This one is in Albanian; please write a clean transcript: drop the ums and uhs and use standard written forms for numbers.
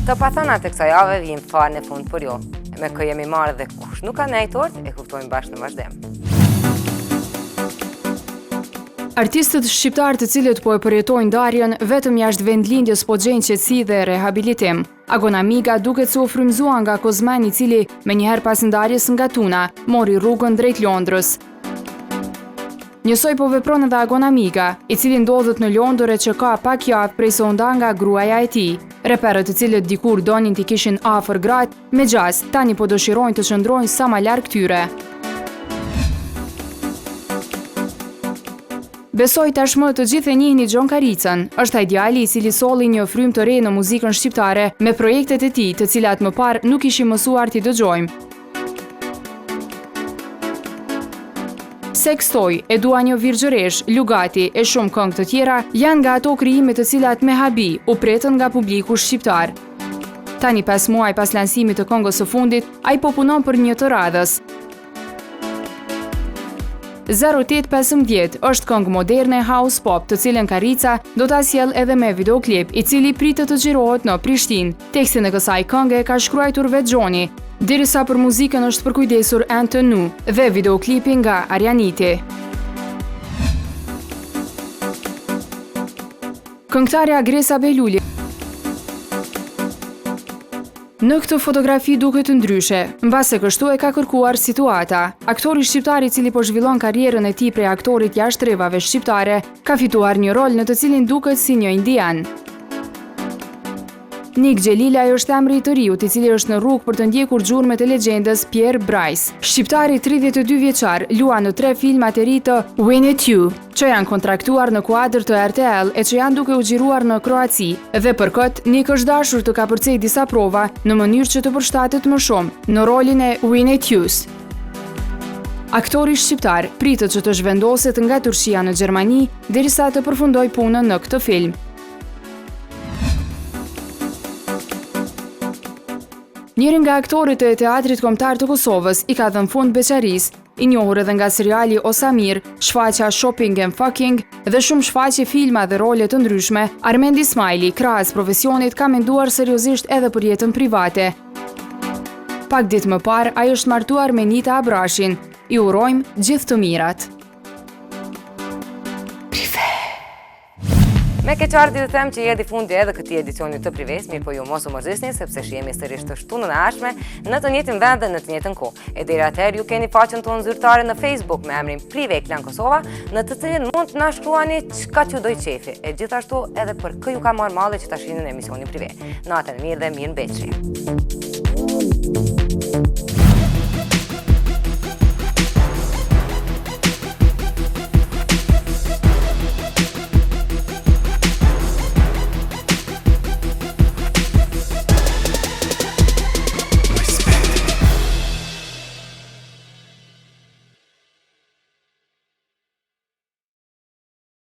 Të pathonat e kësaj jave vijnë fare në fund për ju. Me kë jemi marrë dhe kush nuk ka nejtort, e kuptojmë bashkë në vazhdim. Artistët shqiptar të cilët po e përjetojnë ndarjen vetëm jashtë vendlindjes po gjejnë qetësi dhe rehabilitim. Agon Amiga duket se u frymëzua nga Kozman, i cili menjëherë pas ndarjes nga Tuna mori rrugën drejt Londrës. Njësoj po vepron edhe Agon Amiga, i cili ndodhet në Londër e që ka pak javë prej se u nda nga gruaja e tij. Reperët të cilët dikur donin t'i kishin afër gratë me gjaz, tani po dëshirojnë të qëndrojnë sa më larg tyre. Besoj tashmë të gjithë e njihni Gjon Karicën, është ai djali i cili solli një frymë të re në muzikën shqiptare me projektet e tij, të cilat më parë nuk ishim mësuar t'i dëgjojmë. Sextoy, E dua një virgjëresh, Lugati e shumë këngë të tjera janë nga ato krijime të cilat me habi u pretën nga publiku shqiptar. Tani 5 muaj pas lansimit të këngës së fundit, ai po punon për një të radhës. 0815 është këngë moderne house pop, të cilën Karica do ta sjell edhe me videoklip, i cili pritet të xhirohet në Prishtinë. Tekstin e kësaj këngë ka shkruar vetë Gjoni, derisa për muzikën është përkujdesur Antonu dhe videoklipi nga Arianiti. Këngëtarja Gresa Beluli. Në këtë fotografi duket ndryshe, mbase kështu e ka kërkuar situata. Aktori shqiptar i cili po zhvillon karrierën e tij prej aktorit jashtë rrevave shqiptare, ka fituar një rol në të cilin duket si një indian. Nick Gjelilaj është emri i të riut, i cili është në rrugë për të ndjekur gjurmët e legjendës Pierre Brice. Shqiptari 32 vjeçar luan në 3 filmat e ri të Win It You, që janë kontraktuar në kuadër të RTL e që janë duke u xhiruar në Kroaci. Dhe për këtë, Nick është dashur të kapërcej disa prova në mënyrë që të përshtatet më shumë në rolin e Win It You's. Aktori shqiptar pritet që të zhvendoset nga Turqia në Gjermani derisa të përfundoj punën në këtë film. Njëri nga aktorët e Teatrit Kombëtar të Kosovës i ka dhënë fund beqarisë, i njohur edhe nga seriali Osamir, shfaqja Shopping and Fucking dhe shumë shfaqje filma dhe role të ndryshme. Armendi Smajli, krahas profesionit, ka menduar seriozisht edhe për jetën private. Pak ditë më parë, ai është martuar me Nita Abrashin. I urojmë gjithë të mirat. Me keqardhje të them që erdhi fundi edhe këtij edicioni të Prives, mirë po ju mos u mërzisni sepse shihemi sërish të shtunën e ardhshme në të njëjtin vend dhe në të njëjtën kohë. E deri atëherë ju keni faqen tonë zyrtare në Facebook me emrin Prive Klan Kosova, në të cilin mund të na shkruani çka që do qefi. E gjithashtu edhe për kë ju ka marrë malli që ta shihni në emisionin Prive. Natën e mirë dhe mirë mbeqëri.